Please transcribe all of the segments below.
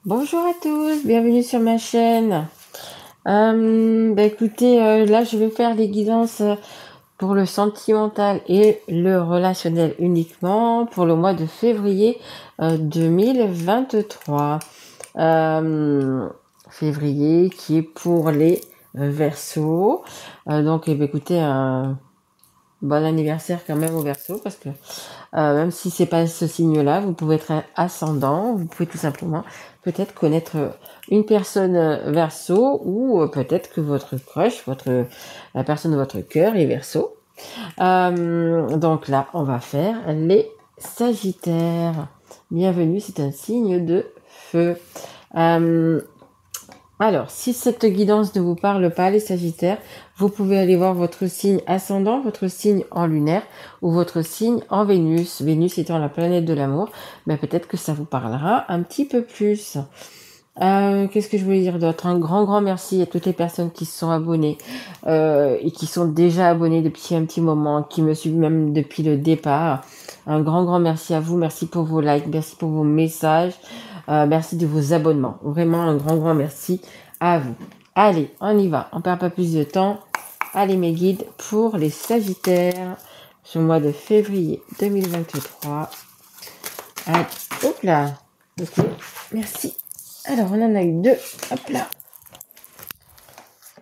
Bonjour à tous, bienvenue sur ma chaîne. Écoutez, là je vais faire les guidances pour le sentimental et le relationnel uniquement pour le mois de février 2023. Février qui est pour les Verseaux. Écoutez, un bon anniversaire quand même au Verseau parce que même si c'est pas ce signe-là, vous pouvez être ascendant, vous pouvez tout simplement peut-être connaître une personne Verseau ou peut-être que votre crush, la personne de votre cœur est Verseau. Donc là, on va faire les Sagittaires. Bienvenue, c'est un signe de feu. Alors, si cette guidance ne vous parle pas, les Sagittaires, vous pouvez aller voir votre signe ascendant, votre signe en lunaire ou votre signe en Vénus. Vénus étant la planète de l'amour, peut-être que ça vous parlera un petit peu plus. Qu'est-ce que je voulais dire d'autre? Un grand merci à toutes les personnes qui se sont abonnées et qui sont déjà abonnées depuis un petit moment, qui me suivent même depuis le départ. Un grand merci à vous, merci pour vos likes, merci pour vos messages, merci de vos abonnements. Vraiment un grand merci à vous. Allez, on y va, on perd pas plus de temps. Allez mes guides pour les Sagittaires sur le mois de février 2023. Allez, hop là. Ok, merci. Alors, on en a eu deux. Hop là.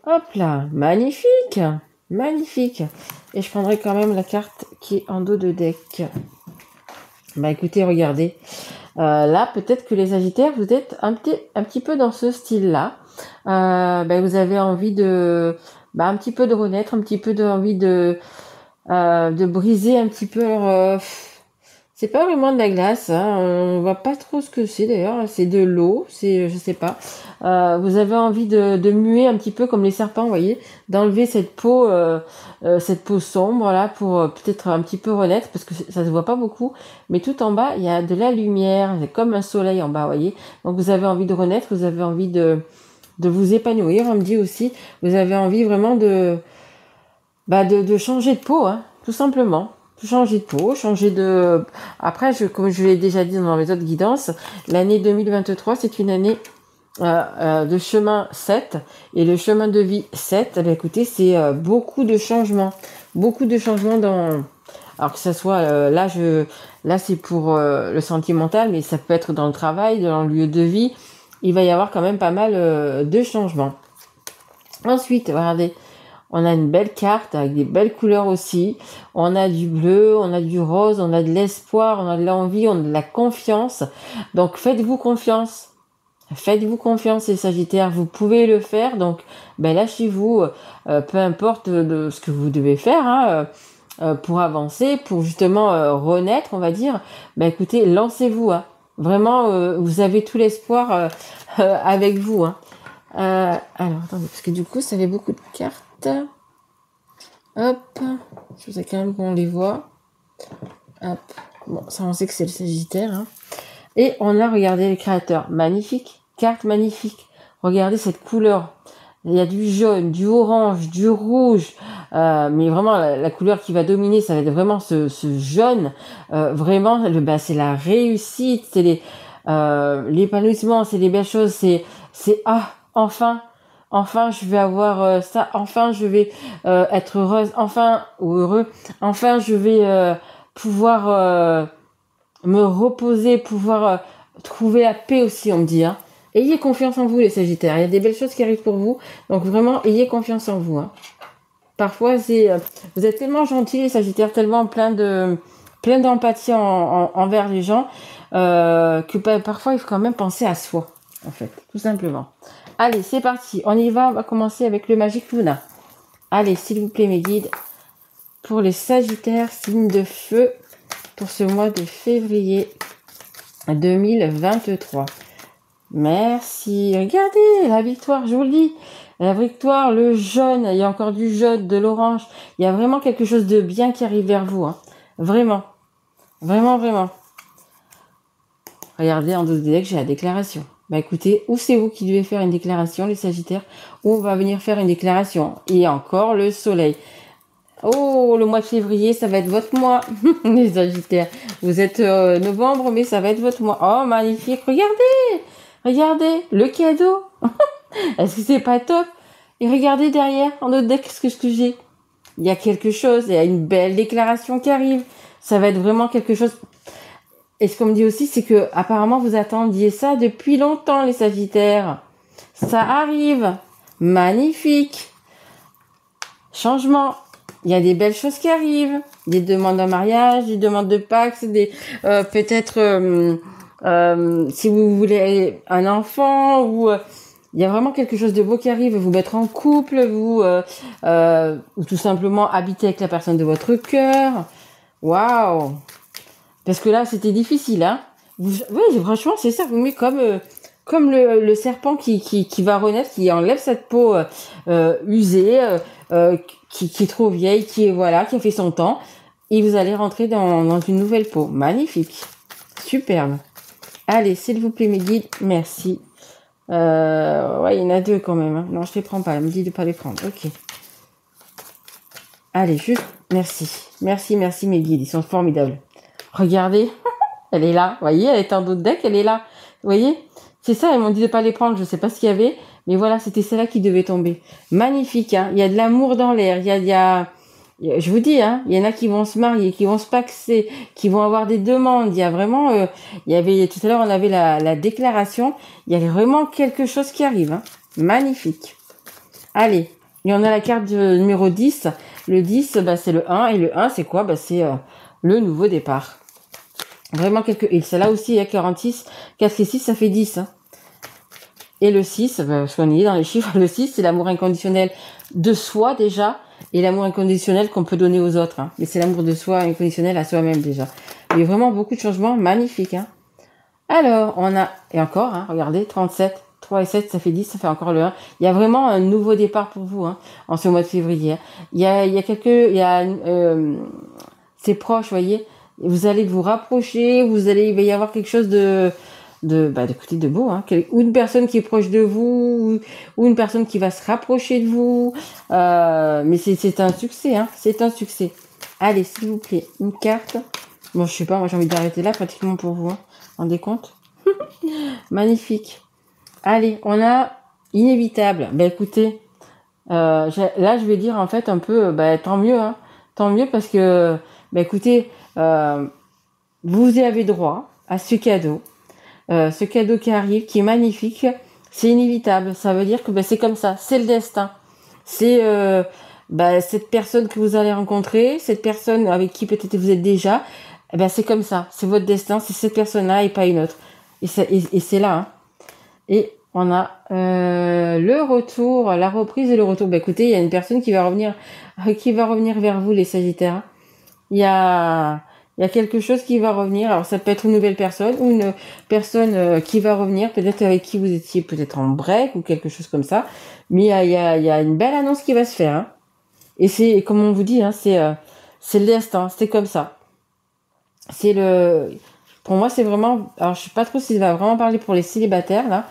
Hop là. Magnifique. Magnifique. Et je prendrai quand même la carte qui est en dos de deck. Écoutez, regardez. Là, peut-être que les Sagittaires, vous êtes un petit peu dans ce style-là. Vous avez envie de... un petit peu de renaître, un petit peu envie de briser un petit peu leur... C'est pas vraiment de la glace, hein. On voit pas trop ce que c'est d'ailleurs. C'est de l'eau, je sais pas. Vous avez envie de muer un petit peu comme les serpents, vous voyez, d'enlever cette peau sombre là pour peut-être un petit peu renaître parce que ça se voit pas beaucoup. Mais tout en bas, il y a de la lumière, c'est comme un soleil en bas, vous voyez. Donc vous avez envie de renaître, vous avez envie de vous épanouir. On me dit aussi, vous avez envie vraiment de changer de peau, hein, tout simplement. Changer de peau, Après, comme je l'ai déjà dit dans mes autres guidances, l'année 2023, c'est une année de chemin 7 et le chemin de vie 7. Écoutez, c'est beaucoup de changements. Beaucoup de changements dans... Alors que ça soit... là, c'est pour le sentimental, mais ça peut être dans le travail, dans le lieu de vie. Il va y avoir quand même pas mal de changements. Ensuite, regardez... On a une belle carte avec des belles couleurs aussi. On a du bleu, on a du rose, on a de l'espoir, on a de l'envie, on a de la confiance. Donc faites-vous confiance. Faites-vous confiance les Sagittaires, vous pouvez le faire. Donc lâchez-vous, peu importe de ce que vous devez faire pour avancer, pour justement renaître, on va dire. Écoutez, lancez-vous. Hein. Vraiment, vous avez tout l'espoir avec vous. Hein. Alors, attendez, parce que du coup, ça fait beaucoup de cartes. Hop, je sais quand même qu'on les voit. Hop, bon, ça on sait que c'est le Sagittaire. Hein. Et on a regardé les créateurs. Magnifique, carte magnifique. Regardez cette couleur. Il y a du jaune, du orange, du rouge. Mais vraiment, la couleur qui va dominer, ça va être vraiment ce jaune. Vraiment, c'est la réussite, c'est l'épanouissement, c'est les belles choses. C'est enfin, je vais avoir ça. Enfin, je vais être heureuse. Enfin, ou heureux. Enfin, je vais pouvoir me reposer, pouvoir trouver la paix aussi, on me dit. Hein. Ayez confiance en vous, les Sagittaires. Il y a des belles choses qui arrivent pour vous. Donc, vraiment, ayez confiance en vous. Hein. Parfois, vous êtes tellement gentils, les Sagittaires, tellement plein d'empathie envers les gens que parfois, il faut quand même penser à soi, en fait, tout simplement. Allez, c'est parti. On y va. On va commencer avec le Magic Luna. Allez, s'il vous plaît, mes guides. Pour les Sagittaires, signe de feu, pour ce mois de février 2023. Merci. Regardez, la victoire, je vous le dis. La victoire, le jaune. Il y a encore du jaune, de l'orange. Il y a vraiment quelque chose de bien qui arrive vers vous. Hein. Vraiment. Vraiment. Regardez, en dessous des decks, j'ai la déclaration. Écoutez, ou c'est vous qui devez faire une déclaration, les Sagittaires, ou on va venir faire une déclaration. Et encore le soleil. Oh, le mois de février, ça va être votre mois, les Sagittaires. Vous êtes novembre, mais ça va être votre mois. Oh, magnifique. Regardez, regardez, le cadeau. Est-ce que c'est pas top? Et regardez derrière, en autre deck, ce que j'ai. Il y a quelque chose, il y a une belle déclaration qui arrive. Ça va être vraiment quelque chose. Et ce qu'on me dit aussi, c'est que apparemment vous attendiez ça depuis longtemps, les Sagittaires. Ça arrive. Magnifique. Changement. Il y a des belles choses qui arrivent. Des demandes en mariage, des demandes de Pax, des peut-être si vous voulez un enfant ou il y a vraiment quelque chose de beau qui arrive. Vous mettre en couple, vous ou tout simplement habiter avec la personne de votre cœur. Waouh. Parce que là, c'était difficile, hein. Oui, franchement, c'est ça. Mais comme le serpent qui va renaître, qui enlève cette peau usée, qui est trop vieille, qui a fait son temps, et vous allez rentrer dans une nouvelle peau. Magnifique. Superbe. Allez, s'il vous plaît, mes guides, merci. Ouais, il y en a deux quand même, hein. Non, je les prends pas. Elle me dit de pas les prendre. Ok. Allez, juste, merci. Merci, mes guides. Ils sont formidables. Regardez, elle est là. Vous voyez, elle est en d'autres deck, elle est là. Vous voyez, c'est ça, ils m'ont dit de pas les prendre. Je sais pas ce qu'il y avait, mais voilà, c'était celle-là qui devait tomber. Magnifique, hein. Il y a de l'amour dans l'air. Je vous dis, hein, il y en a qui vont se marier, qui vont se paxer, qui vont avoir des demandes. Il y a vraiment, il y avait tout à l'heure, on avait la déclaration. Il y avait vraiment quelque chose qui arrive, hein. Magnifique. Allez, et on a la carte numéro 10. Le 10, bah, c'est le 1. Et le 1, c'est quoi? Bah, c'est le nouveau départ. Vraiment et celle-là aussi, il y a 46. 4 et 6, ça fait 10. Hein. Et le 6, bah, parce qu'on y est dans les chiffres, le 6, c'est l'amour inconditionnel de soi déjà. Et l'amour inconditionnel qu'on peut donner aux autres. Hein. Mais c'est l'amour de soi inconditionnel à soi-même déjà. Il y a vraiment beaucoup de changements magnifiques. Hein. Alors, on a, et encore, hein, regardez, 37. 3 et 7, ça fait 10, ça fait encore le 1. Il y a vraiment un nouveau départ pour vous, hein, en ce mois de février. C'est proche, vous voyez. Vous allez vous rapprocher, il va y avoir quelque chose d'écoutez, de beau, hein. Ou une personne qui est proche de vous, ou une personne qui va se rapprocher de vous. Mais c'est un succès, hein. C'est un succès. Allez, s'il vous plaît, une carte. Bon, je sais pas, moi j'ai envie d'arrêter là pratiquement pour vous, hein. Rendez compte? Magnifique. Allez, on a inévitable. Ben écoutez, là je vais dire en fait un peu, tant mieux, hein. Tant mieux parce que, écoutez, vous y avez droit à ce cadeau qui arrive, qui est magnifique. C'est inévitable. Ça veut dire que c'est comme ça, c'est le destin. C'est cette personne que vous allez rencontrer, cette personne avec qui peut-être vous êtes déjà. C'est comme ça, c'est votre destin, c'est cette personne-là et pas une autre. Et c'est là. Hein. Et on a le retour, la reprise et le retour. Écoutez, il y a une personne qui va revenir vers vous, les Sagittaires. Il y a quelque chose qui va revenir. Alors ça peut être une nouvelle personne ou une personne qui va revenir, peut-être avec qui vous étiez peut-être en break ou quelque chose comme ça. Mais il y a une belle annonce qui va se faire. Hein. Et c'est, comme on vous dit, hein, c'est le destin, c'est comme ça. Pour moi, c'est vraiment, alors je sais pas trop s'il va vraiment parler pour les célibataires là.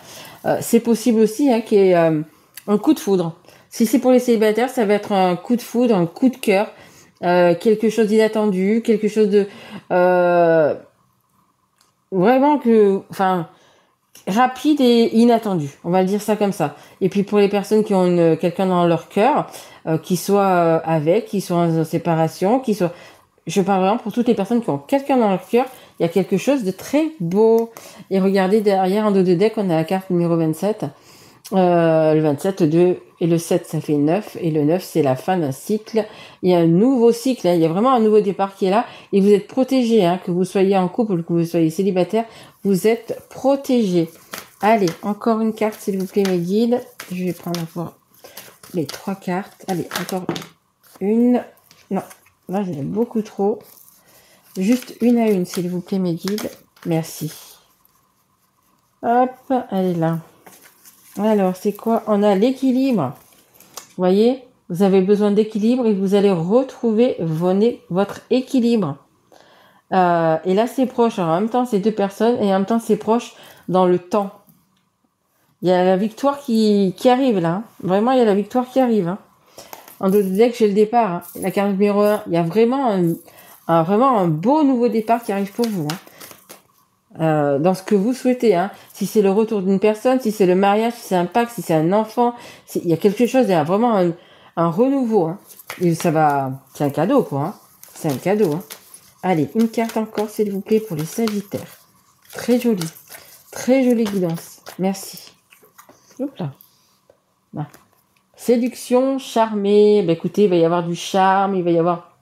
C'est possible aussi qu'il y ait un coup de foudre. Si c'est pour les célibataires, ça va être un coup de foudre, un coup de cœur, quelque chose d'inattendu, quelque chose de vraiment rapide et inattendu. On va le dire ça comme ça. Et puis pour les personnes qui ont quelqu'un dans leur cœur, qui soit avec, qui soit en séparation, qui soit, je parle vraiment pour toutes les personnes qui ont quelqu'un dans leur cœur. Il y a quelque chose de très beau. Et regardez derrière en dos de deck, on a la carte numéro 27. Le 27, 2 et le 7, ça fait 9. Et le 9, c'est la fin d'un cycle. Il y a un nouveau cycle. Hein. Il y a vraiment un nouveau départ qui est là. Et vous êtes protégés. Hein. Que vous soyez en couple, que vous soyez célibataire, vous êtes protégés. Allez, encore une carte, s'il vous plaît, mes guides. Je vais prendre encore les 3 cartes. Allez, encore une. Non, là, j'en ai beaucoup trop. Juste une à une, s'il vous plaît, mes guides. Merci. Hop, elle est là. Alors, c'est quoi? On a l'équilibre. Vous voyez, vous avez besoin d'équilibre et vous allez retrouver votre équilibre. Et là, c'est proche. Alors, en même temps, c'est 2 personnes et en même temps, c'est proche dans le temps. Il y a la victoire qui arrive là. Hein. Vraiment, il y a la victoire qui arrive. Hein. En dos de deck, j'ai le départ. Hein. La carte numéro 1, il y a vraiment vraiment un beau nouveau départ qui arrive pour vous. Hein. Dans ce que vous souhaitez. Hein. Si c'est le retour d'une personne, si c'est le mariage, si c'est un pacte, si c'est un enfant, il y a quelque chose, il y a vraiment un renouveau. Hein. Et ça va... C'est un cadeau, quoi. Hein. C'est un cadeau. Hein. Allez, une carte encore, s'il vous plaît, pour les Sagittaires. Très jolie. Très jolie guidance. Merci. Hop là. Bah. Séduction, charmer. Bah, écoutez, il va y avoir du charme, il va y avoir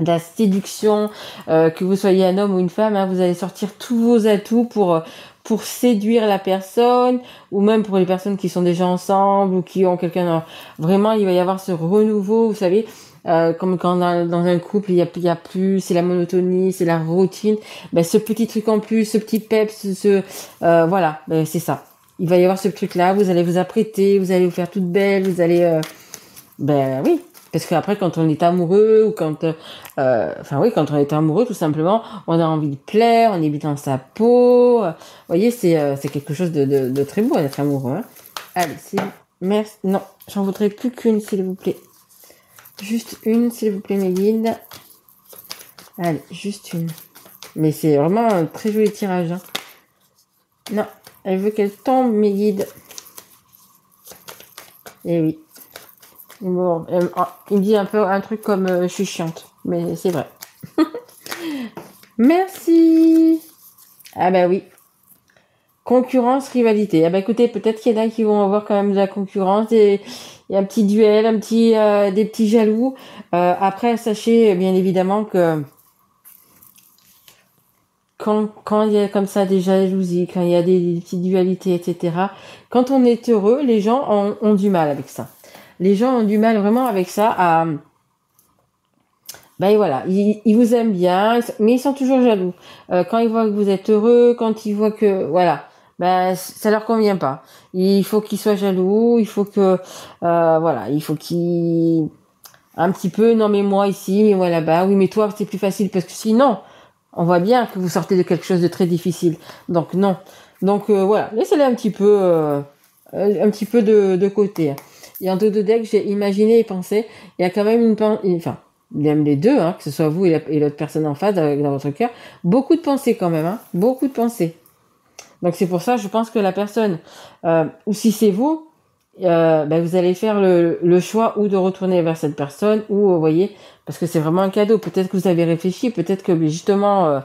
de la séduction. Que vous soyez un homme ou une femme, hein, vous allez sortir tous vos atouts pour séduire la personne, ou même pour les personnes qui sont déjà ensemble ou qui ont quelqu'un. Vraiment, il va y avoir ce renouveau, vous savez. Comme quand dans un couple, il y a plus, c'est la monotonie, c'est la routine. Ben, ce petit truc en plus, ce petit peps, voilà, ben, c'est ça. Il va y avoir ce truc-là, vous allez vous apprêter, vous allez vous faire toute belle, vous allez... ben oui, parce qu'après, quand on est amoureux, ou quand... quand on est amoureux, tout simplement, on a envie de plaire, on est bien dans sa peau. Vous voyez, c'est quelque chose de très beau d'être amoureux. Hein. Allez, merci. Non, j'en voudrais plus qu'une, s'il vous plaît. Juste une, s'il vous plaît, mes guides. Allez, juste une. Mais c'est vraiment un très joli tirage. Hein. Non, elle veut qu'elle tombe, mes guides. Eh oui. Bon, il me dit un truc comme je suis chiante. Mais c'est vrai. Merci. Ah bah oui. Concurrence, rivalité. Ah bah écoutez, peut-être qu'il y en a qui vont avoir quand même de la concurrence. Il y a un petit duel, des petits jaloux. Après, sachez bien évidemment que quand il y a comme ça des jalousies, quand il y a des petites dualités, etc., quand on est heureux, les gens ont du mal avec ça. Les gens ont du mal vraiment avec ça ben voilà, ils vous aiment bien, mais ils sont toujours jaloux. Quand ils voient que vous êtes heureux, quand ils voient que... Voilà, ben ça leur convient pas. Il faut qu'ils soient jaloux, il faut que... voilà, il faut qu'ils... Un petit peu, non mais moi ici, mais moi là-bas, oui mais toi c'est plus facile parce que sinon... On voit bien que vous sortez de quelque chose de très difficile. Donc non. Donc voilà, laissez-les un petit peu de côté. Et en dos de deck, j'ai imaginé et pensé, il y a quand même enfin, même les deux, hein, que ce soit vous et l'autre personne en face dans votre cœur, beaucoup de pensées quand même, hein, beaucoup de pensées. Donc c'est pour ça, je pense que la personne, ou si c'est vous, vous allez faire le choix ou de retourner vers cette personne ou vous voyez parce que c'est vraiment un cadeau. Peut-être que vous avez réfléchi, peut-être que justement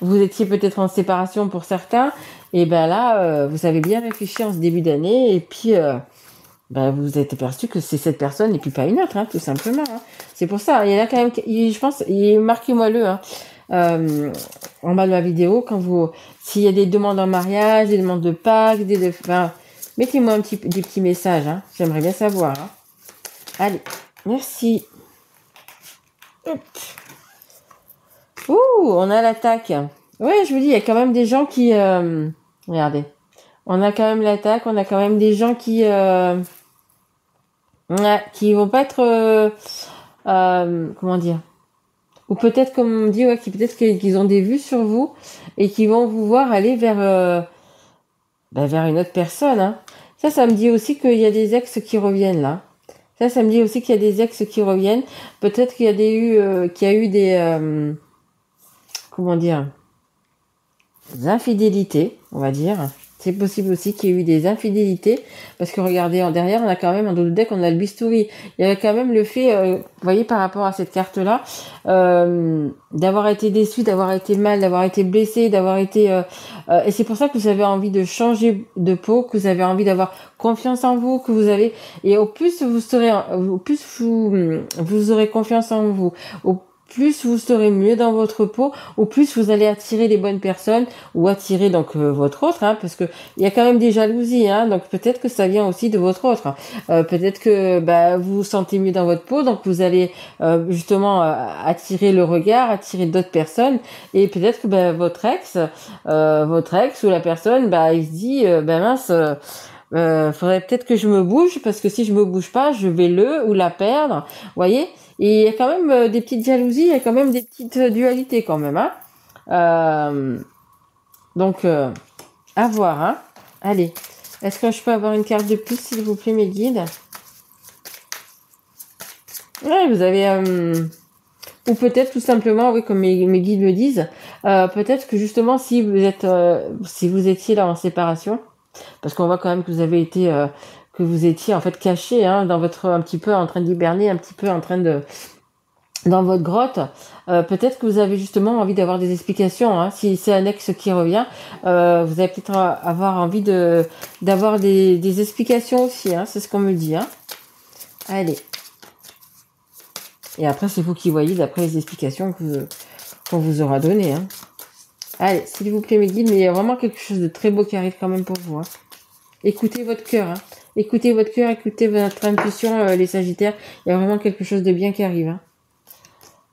vous étiez peut-être en séparation pour certains et ben là vous avez bien réfléchi en ce début d'année et puis vous êtes aperçu que c'est cette personne et puis pas une autre, hein, tout simplement. Hein. C'est pour ça. Il y en a quand même, je pense, marquez-moi-le. Hein. En bas de la vidéo, s'il y a des demandes en mariage, des demandes de Pâques, mettez-moi des petits messages, hein. J'aimerais bien savoir. Hein. Allez, merci. Hop. Ouh, on a l'attaque. Ouais, je vous dis, il y a quand même des gens qui... regardez. On a quand même l'attaque, on a quand même des gens qui vont pas être... comment dire, ou peut-être, comme on dit, ouais, peut-être qu'ils ont des vues sur vous et qui vont vous voir aller vers une autre personne. Hein. Ça me dit aussi qu'il y a des ex qui reviennent là. Ça me dit aussi qu'il y a des ex qui reviennent. Peut-être qu'il y a eu des comment dire, des infidélités, on va dire. C'est possible aussi qu'il y ait eu des infidélités, parce que regardez, derrière, on a quand même, en dos de deck, on a le bistouri. Il y avait quand même le fait, vous voyez, par rapport à cette carte-là, d'avoir été déçu, d'avoir été mal, d'avoir été blessé, d'avoir été... et c'est pour ça que vous avez envie de changer de peau, que vous avez envie d'avoir confiance en vous, que vous avez... Et au plus vous aurez confiance en vous, au plus vous serez mieux dans votre peau, au plus vous allez attirer les bonnes personnes ou attirer donc votre autre, hein, parce que il y a quand même des jalousies, hein, donc peut-être que ça vient aussi de votre autre. Peut-être que vous vous sentez mieux dans votre peau, donc vous allez justement attirer le regard, attirer d'autres personnes, et peut-être que votre ex ou la personne, il se dit mince. Faudrait peut-être que je me bouge parce que si je me bouge pas, je vais le ou la perdre. Vous voyez? Et il y a quand même des petites jalousies, il y a quand même des petites dualités quand même. Hein. Donc, à voir. Hein. Allez, est-ce que je peux avoir une carte de plus, s'il vous plaît, mes guides? Ouais, vous avez... ou peut-être tout simplement, oui, comme mes guides me disent, peut-être que justement, si vous étiez là en séparation, parce qu'on voit quand même que vous avez été... que vous étiez en fait caché dans votre un petit peu en train d'hiberner, un petit peu en train de dans votre grotte, peut-être que vous avez justement envie d'avoir des explications. Si c'est un ex qui revient, vous allez peut-être avoir envie d'avoir des explications aussi. C'est ce qu'on me dit. Allez. Et après, c'est vous qui voyez d'après les explications qu'on vous aura données. Allez, s'il vous plaît, mes guides, mais il y a vraiment quelque chose de très beau qui arrive quand même pour vous. Écoutez votre cœur. Écoutez votre cœur, écoutez votre intuition, les Sagittaires. Il y a vraiment quelque chose de bien qui arrive.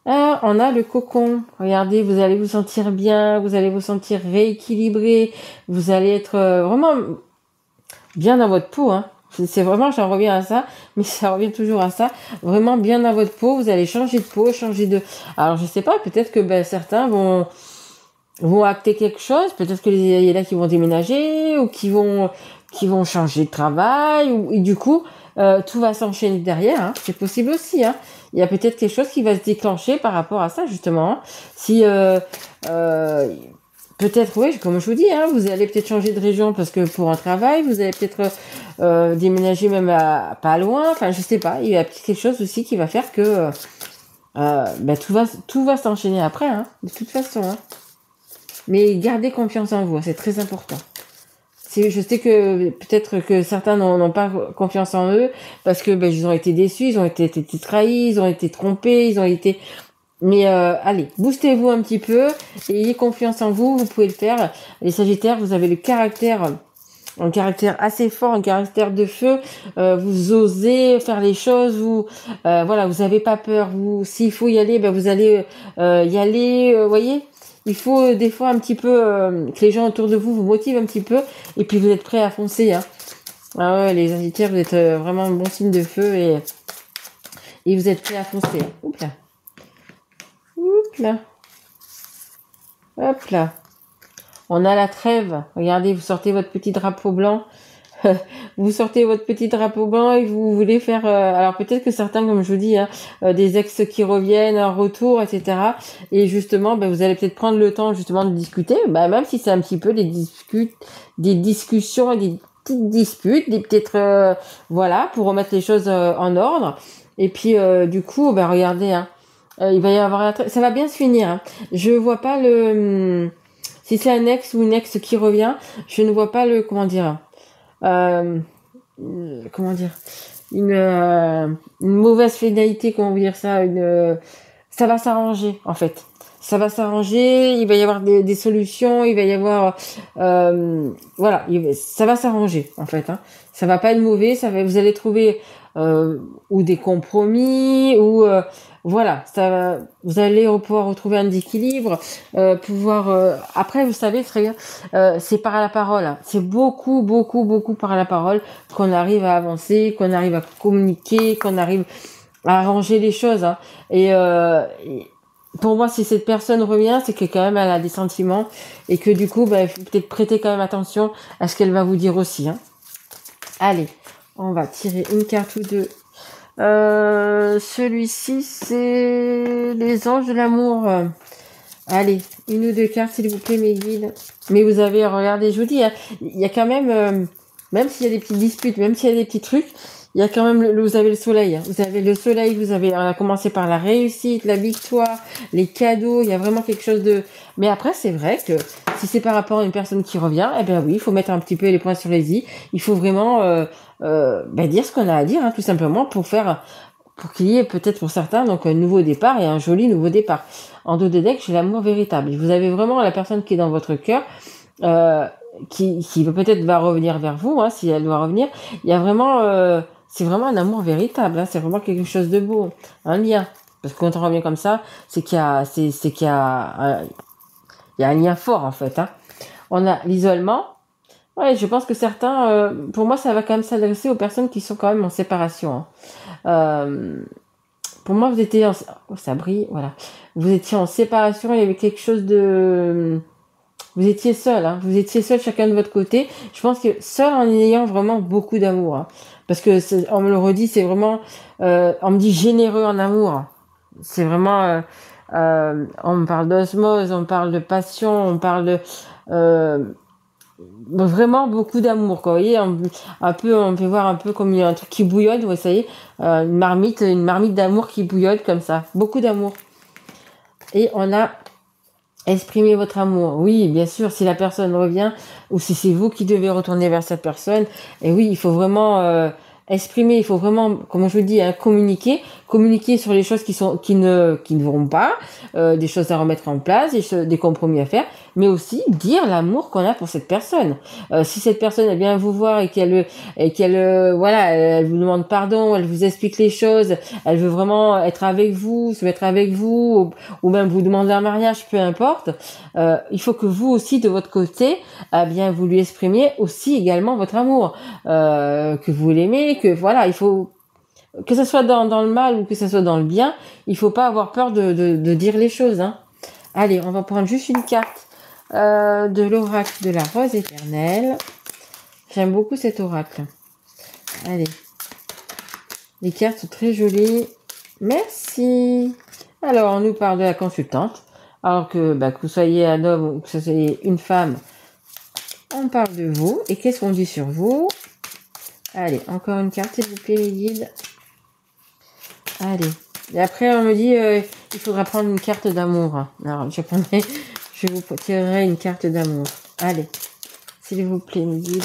On a le cocon. Regardez, vous allez vous sentir bien, vous allez vous sentir rééquilibré, vous allez être vraiment bien dans votre peau. C'est vraiment, j'en reviens à ça, mais ça revient toujours à ça. Vraiment bien dans votre peau, vous allez changer de peau, changer de... Alors, je sais pas, peut-être que certains vont acter quelque chose, peut-être qu'il y en a qui vont déménager ou qui vont changer de travail, et du coup, tout va s'enchaîner derrière. C'est possible aussi. Il y a peut-être quelque chose qui va se déclencher par rapport à ça, justement. Si peut-être, oui, comme je vous dis, vous allez peut-être changer de région parce que pour un travail, vous allez peut-être déménager même pas loin. Enfin, je sais pas. Il y a quelque chose aussi qui va faire que tout va s'enchaîner après, de toute façon. Mais gardez confiance en vous, c'est très important. Je sais que peut-être que certains n'ont pas confiance en eux parce que ils ont été déçus, ils ont été trahis, ils ont été trompés, ils ont été... Mais allez, boostez-vous un petit peu, ayez confiance en vous, vous pouvez le faire. Les Sagittaires, vous avez un caractère assez fort, un caractère de feu. Vous osez faire les choses, vous avez pas peur. S'il faut y aller, vous allez y aller. Voyez. Il faut des fois un petit peu que les gens autour de vous motivent un petit peu et puis vous êtes prêts à foncer. Ah ouais, les Sagittaires, vous êtes vraiment un bon signe de feu et vous êtes prêts à foncer. Oups là. Oups là. Hop là. On a la trêve. Regardez, vous sortez votre petit drapeau blanc. Vous sortez votre petit drapeau blanc et vous voulez faire... alors peut-être que certains, comme je vous dis, des ex qui reviennent, un retour, etc. Et justement, vous allez peut-être prendre le temps justement de discuter, même si c'est un petit peu des discussions et des petites disputes, peut-être pour remettre les choses en ordre. Et puis du coup, regardez, il va y avoir... Ça va bien se finir. Je vois pas le... Si c'est un ex ou une ex qui revient, je ne vois pas le... Comment dire une mauvaise finalité, comment vous dire ça, ça va s'arranger en fait. Ça va s'arranger, il va y avoir des solutions, il va y avoir ça va s'arranger en fait. Ça va pas être mauvais, vous allez trouver ou des compromis ou vous allez pouvoir retrouver un équilibre, après vous savez très bien, c'est par la parole, c'est beaucoup par la parole qu'on arrive à avancer, qu'on arrive à communiquer, qu'on arrive à arranger les choses. Et pour moi, si cette personne revient, c'est que quand même elle a des sentiments et que du coup, il faut peut-être prêter quand même attention à ce qu'elle va vous dire aussi. Allez, on va tirer une carte ou deux. Celui-ci, c'est les anges de l'amour. Allez, une ou deux cartes, s'il vous plaît, mes guides. Mais vous avez, regardez, je vous dis, il y a quand même, même s'il y a des petites disputes, même s'il y a des petits trucs, il y a quand même, vous avez le soleil. Vous avez le soleil, on a commencé par la réussite, la victoire, les cadeaux, il y a vraiment quelque chose de... Mais après, c'est vrai que si c'est par rapport à une personne qui revient, oui, il faut mettre un petit peu les points sur les i. Il faut vraiment dire ce qu'on a à dire, tout simplement, pour qu'il y ait peut-être pour certains donc un nouveau départ et un joli nouveau départ. En dos de deck, j'ai l'amour véritable. Vous avez vraiment la personne qui est dans votre cœur, qui peut-être va revenir vers vous, si elle doit revenir. Il y a vraiment... c'est vraiment un amour véritable, c'est vraiment quelque chose de beau, un lien. Parce que quand on revient comme ça, c'est qu'il y a un lien fort en fait. On a l'isolement. Ouais, je pense que certains, pour moi, ça va quand même s'adresser aux personnes qui sont quand même en séparation. Pour moi, vous étiez ça brille, voilà. Vous étiez en séparation, il y avait quelque chose de... Vous étiez seul, vous étiez seul chacun de votre côté. Je pense que seul en ayant vraiment beaucoup d'amour. Parce que on me le redit, c'est vraiment, on me dit généreux en amour. C'est vraiment, on me parle d'osmose, on parle de passion, on parle de vraiment beaucoup d'amour, quoi. Vous voyez, un peu, on peut voir un peu comme un truc qui bouillonne, vous savez, une marmite d'amour qui bouillonne comme ça, beaucoup d'amour. Et on a exprimé votre amour. Oui, bien sûr, si la personne revient ou si c'est vous qui devez retourner vers cette personne, et oui, il faut vraiment exprimer, il faut vraiment, comme je vous dis, communiquer sur les choses qui ne vont pas, des choses à remettre en place, des compromis à faire, mais aussi dire l'amour qu'on a pour cette personne. Si cette personne elle vient vous voir et qu'elle voilà, elle vous demande pardon, elle vous explique les choses, elle veut vraiment être avec vous, se mettre avec vous, ou même vous demander un mariage, peu importe, il faut que vous aussi de votre côté, bien vous lui exprimiez aussi également votre amour, que vous l'aimez, que voilà, il faut que ce soit dans le mal ou que ce soit dans le bien, il faut pas avoir peur de dire les choses, hein. Allez, on va prendre juste une carte de l'oracle de la rose éternelle. J'aime beaucoup cet oracle. Allez, les cartes sont très jolies. Merci. Alors, on nous parle de la consultante. Alors que vous soyez un homme ou que ce soyez une femme, on parle de vous. Et qu'est-ce qu'on dit sur vous? Allez, encore une carte, s'il vous plaît, les guides. Allez. Et après, on me dit, il faudra prendre une carte d'amour. Alors, je vous tirerai une carte d'amour. Allez. S'il vous plaît, mes guides.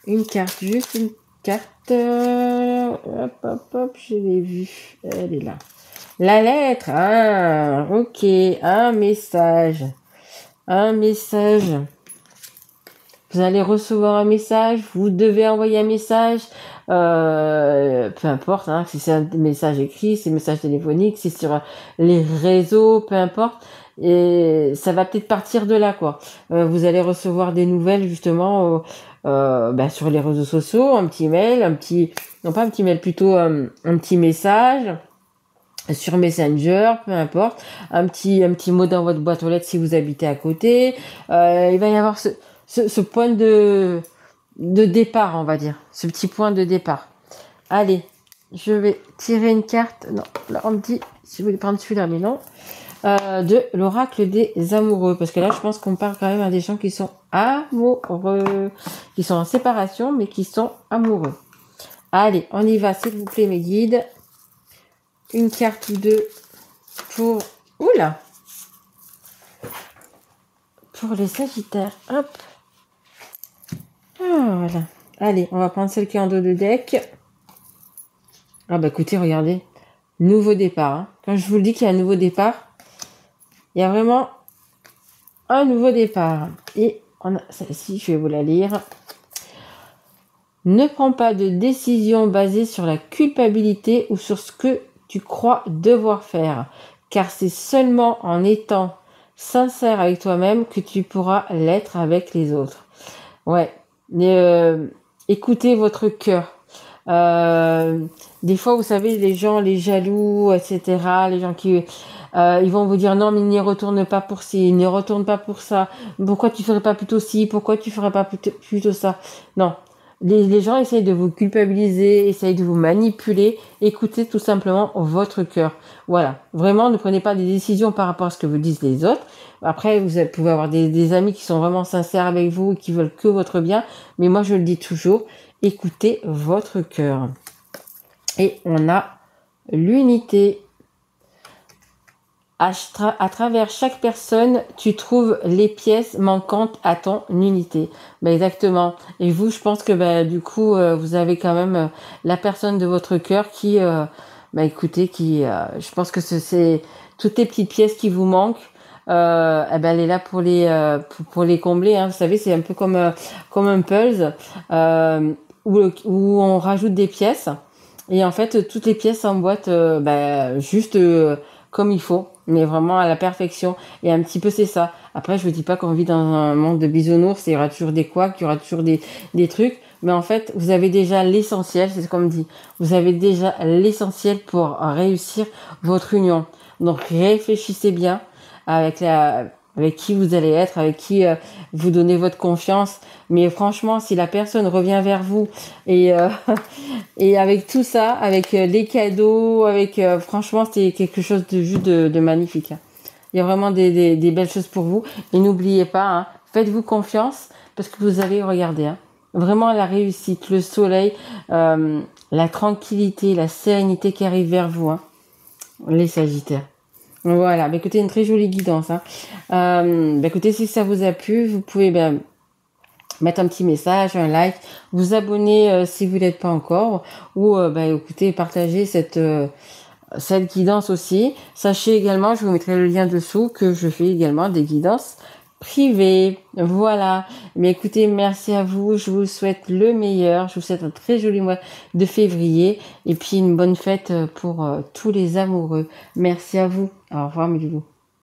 Une carte, juste une carte. Hop, hop, hop, je l'ai vue. Elle est là. La lettre. Ah, ok. Un message. Un message. Vous allez recevoir un message, vous devez envoyer un message, peu importe, hein, si c'est un message écrit, si c'est un message téléphonique, si c'est sur les réseaux, peu importe, et ça va peut-être partir de là, quoi. Vous allez recevoir des nouvelles, justement, sur les réseaux sociaux, un petit mail, non pas un petit mail, plutôt un petit message, sur Messenger, peu importe, un petit mot dans votre boîte aux lettres si vous habitez à côté, il va y avoir ce point de départ, on va dire. Ce petit point de départ. Allez, je vais tirer une carte. Non, là, on me dit, si vous voulez prendre celui-là, mais non. De l'oracle des amoureux. Parce que là, je pense qu'on parle quand même à des gens qui sont amoureux. Qui sont en séparation, mais qui sont amoureux. Allez, on y va, s'il vous plaît, mes guides. Une carte ou deux pour... Oula! Pour les sagittaires. Hop! Ah, voilà. Allez, on va prendre celle qui est en dos de deck. Ah écoutez, regardez. Nouveau départ. Hein. Quand je vous le dis qu'il y a un nouveau départ, il y a vraiment un nouveau départ. Et on a celle-ci, je vais vous la lire. Ne prends pas de décision basée sur la culpabilité ou sur ce que tu crois devoir faire. Car c'est seulement en étant sincère avec toi-même que tu pourras l'être avec les autres. Ouais. Écoutez votre cœur. Des fois, vous savez, les gens, les jaloux, etc., les gens qui ils vont vous dire non, mais n'y retourne pas pour ci, n'y retourne pas pour ça. Pourquoi tu ferais pas plutôt ci? Pourquoi tu ferais pas plutôt ça? Non. Les gens essayent de vous culpabiliser, essayent de vous manipuler. Écoutez tout simplement votre cœur. Voilà. Vraiment, ne prenez pas des décisions par rapport à ce que vous disent les autres. Après, vous pouvez avoir des amis qui sont vraiment sincères avec vous et qui veulent que votre bien. Mais moi, je le dis toujours, écoutez votre cœur. Et on a l'unité. À travers chaque personne, tu trouves les pièces manquantes à ton unité. Exactement. Et vous, je pense que du coup, vous avez quand même la personne de votre cœur qui, écoutez, je pense que c'est toutes les petites pièces qui vous manquent. Elle est là pour les combler. Hein. Vous savez, c'est un peu comme un puzzle où on rajoute des pièces. Et en fait, toutes les pièces s'emboîtent juste comme il faut, mais vraiment à la perfection. Et un petit peu, c'est ça. Après, je vous dis pas qu'on vit dans un monde de bisounours, il y aura toujours des couacs, il y aura toujours des trucs. Mais en fait, vous avez déjà l'essentiel, c'est comme dit. Vous avez déjà l'essentiel pour réussir votre union. Donc, réfléchissez bien avec avec qui vous allez être, avec qui vous donnez votre confiance. Mais franchement, si la personne revient vers vous et et avec tout ça, avec les cadeaux, avec franchement, c'est quelque chose de juste de magnifique. Hein. Il y a vraiment des belles choses pour vous. Et n'oubliez pas, hein, faites-vous confiance parce que vous allez regarder. Hein, vraiment la réussite, le soleil, la tranquillité, la sérénité qui arrive vers vous, hein, les Sagittaires. Voilà, bah écoutez, une très jolie guidance. Hein. Bah écoutez, si ça vous a plu, vous pouvez mettre un petit message, un like, vous abonner si vous n'êtes pas encore, ou écoutez, partager cette guidance aussi. Sachez également, je vous mettrai le lien dessous, que je fais également des guidances privées. Voilà. Mais écoutez, merci à vous. Je vous souhaite le meilleur. Je vous souhaite un très joli mois de février. Et puis une bonne fête pour tous les amoureux. Merci à vous. Au revoir, mes loulous.